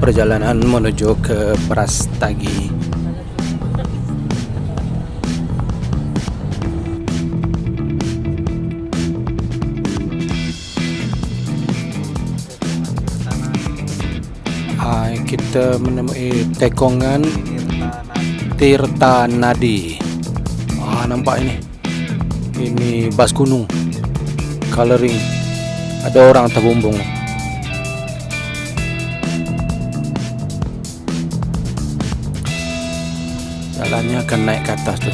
perjalanan menuju ke Brastagi. Kita menemui tekongan Tirta Nadi. Nampak ini. Ini bas gunung. Coloring. Ada orang terbumbung. Jalannya akan naik ke atas tu.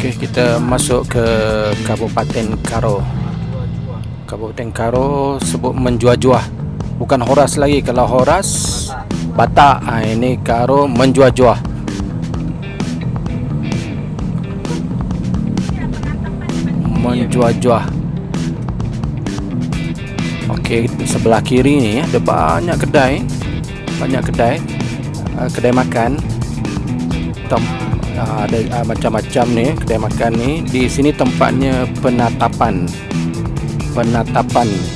Okey, kita masuk ke Kabupaten Karo. Kabupaten Karo sebut menjuah-juah. Bukan Horas lagi. Kalau Horas Batak. Ini Karo menjuah-juah. Menjuah-juah. Okey, sebelah kiri ni ada banyak kedai. Kedai makan. Ada macam-macam ni kedai makan ni. Di sini tempatnya penatapan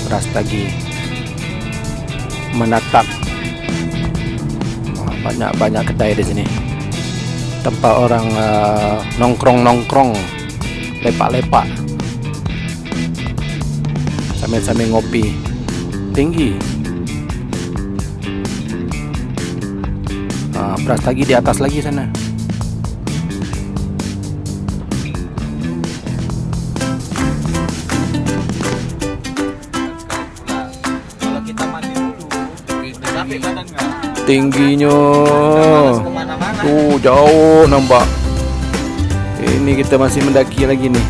Brastagi. Menatap. Banyak kedai di sini. Tempat orang nongkrong, lepak-lepak sambil ngopi. Tinggi. Brastagi di atas lagi sana. Tingginya tuh jauh nampak. Ini kita masih mendaki lagi nih.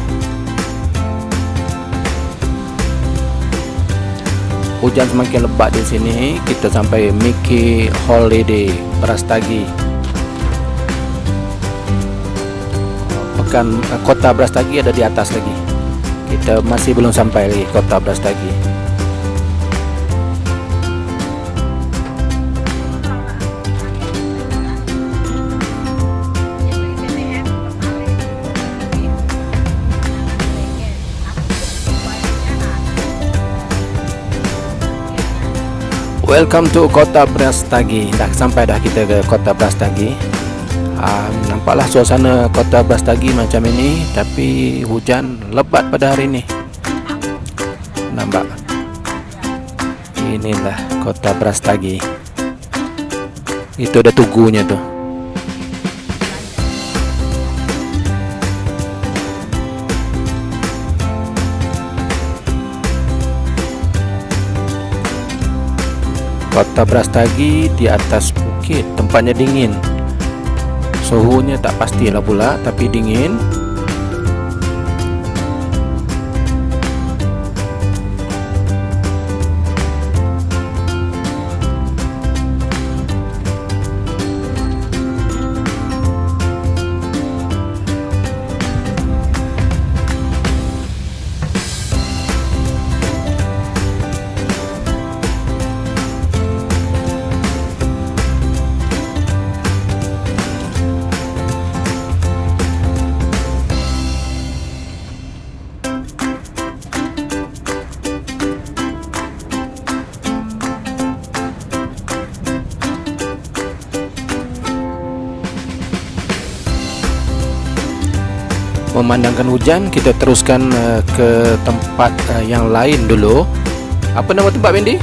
Hujan semakin lebat di sini. Kita sampai Miki Holiday Brastagi. Kota Brastagi ada di atas lagi. Kita masih belum sampai lagi kota Brastagi. Welcome to Kota Brastagi. Dah sampai dah kita ke Kota Brastagi. Nampaklah suasana Kota Brastagi macam ini, tapi hujan lebat pada hari ini. Nampak? Inilah Kota Brastagi. Itu ada tugunya tu. Kota Brastagi di atas bukit, tempatnya dingin. Suhunya tak pastilah pula, tapi dingin. Memandangkan hujan, kita teruskan ke tempat yang lain dulu. Apa nama tempat, Bendi?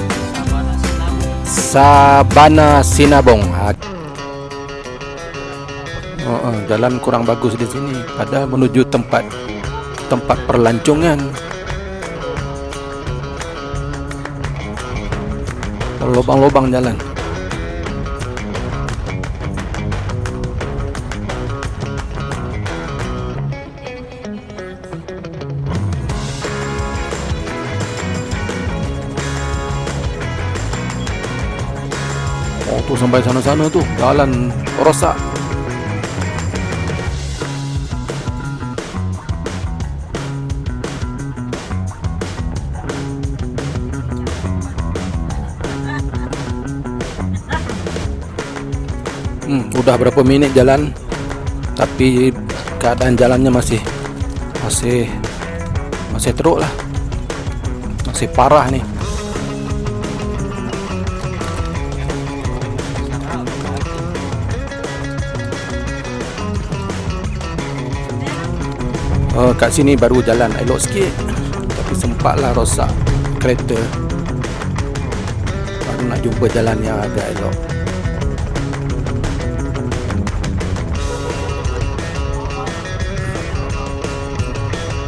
Sabana Sinabong. Jalan kurang bagus di sini. Pada menuju tempat perlancongan. Lubang-lubang jalan. Sampai sana-sana tuh jalan rosak. Udah berapa minit jalan, tapi keadaan jalannya masih teruk lah, masih parah nih. Kat sini baru jalan elok sikit, tapi sempatlah rosak kereta, baru nak jumpa jalan yang agak elok.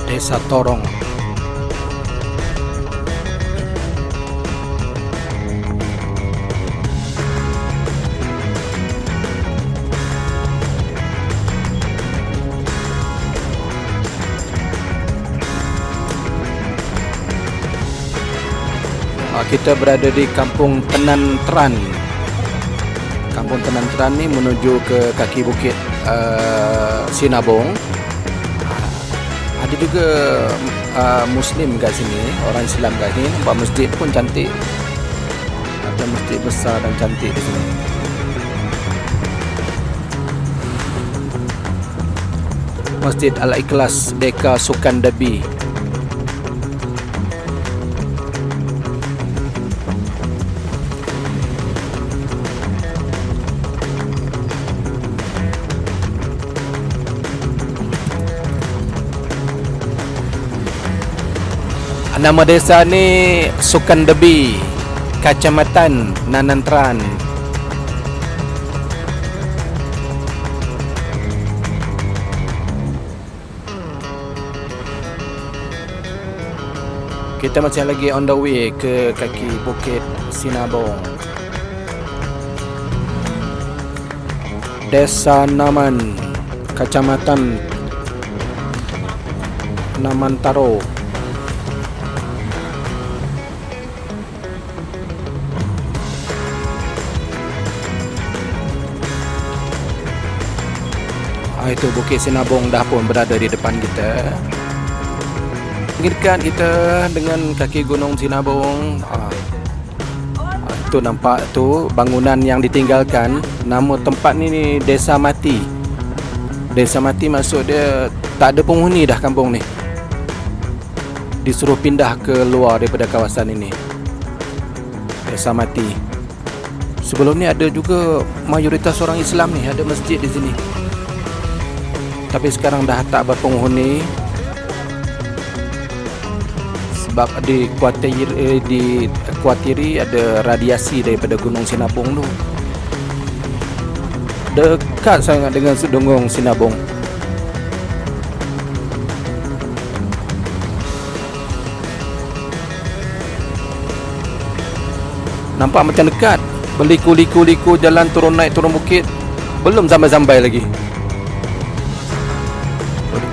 Desa Torong. Kita berada di Kampung Tenanteran. Kampung Tenanteran ni menuju ke kaki bukit Sinabong. Ada juga Muslim kat sini, orang Islam kat sini. Nampak masjid pun cantik. Ada masjid besar dan cantik di sini. Masjid Al-Ikhlas Deka Sukandabi. Nama desa ni Sukandabi, Kecamatan Nanantran. Kita masih lagi on the way ke kaki bukit Sinabong. Desa Naman, Kecamatan Namantaro. Itu Bukit Sinabong dah pun berada di depan kita. Dekat kita dengan kaki Gunung Sinabong. Itu nampak tu bangunan yang ditinggalkan. Nama tempat ni Desa Mati. Desa Mati maksud dia tak ada penghuni dah kampung ni. Disuruh pindah ke luar daripada kawasan ini. Desa Mati. Sebelum ni ada juga mayoritas orang Islam ni, ada masjid di sini. Tapi sekarang dah tak berpenghuni sebab dikuatiri ada radiasi daripada Gunung Sinabong tu. Dekat sangat dengan Gunung Sinabong. Nampak macam dekat, berliku-liku jalan turun naik turun bukit, belum sampai-sampai lagi.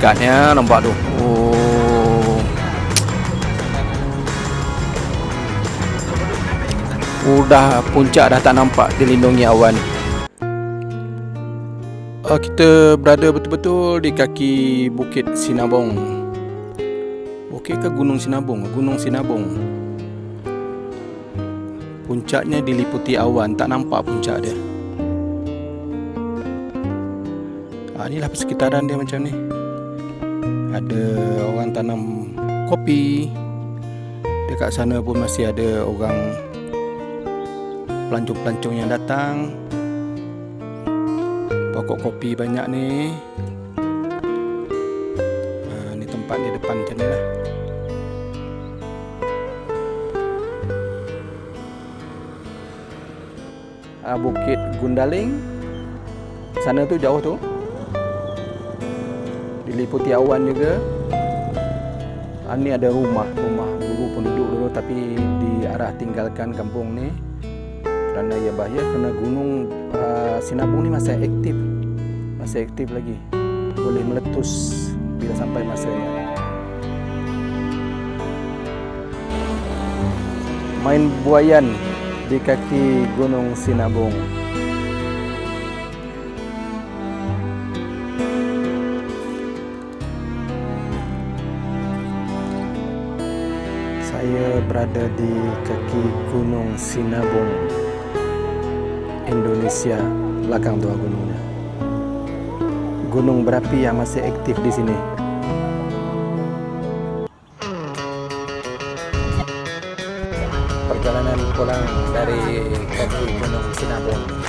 Dekatnya nampak tu. Udah puncak dah tak nampak, dilindungi awan. Kita berada betul-betul di kaki Bukit Sinabong. Bukit ke Gunung Sinabong? Gunung Sinabong. Puncaknya diliputi awan, tak nampak puncak dia. Inilah persekitaran dia macam ni. Ada orang tanam kopi. Dekat sana pun masih ada orang pelancong-pelancong yang datang. Pokok kopi banyak ni. Ni tempat di depan macam ni lah. Bukit Gundaling. Sana tu jauh tu, diliputi awan juga. Ni ada rumah dulu penduduk dulu, tapi diarah tinggalkan kampung ni kerana ia bahaya, kerana Gunung Sinabong ni masih aktif lagi, boleh meletus bila sampai masanya. Main buayan di kaki Gunung Sinabong. Saya berada di kaki Gunung Sinabong, Indonesia. belakang tuh gunungnya. Gunung berapi yang masih aktif di sini. Perjalanan pulang dari kaki Gunung Sinabung.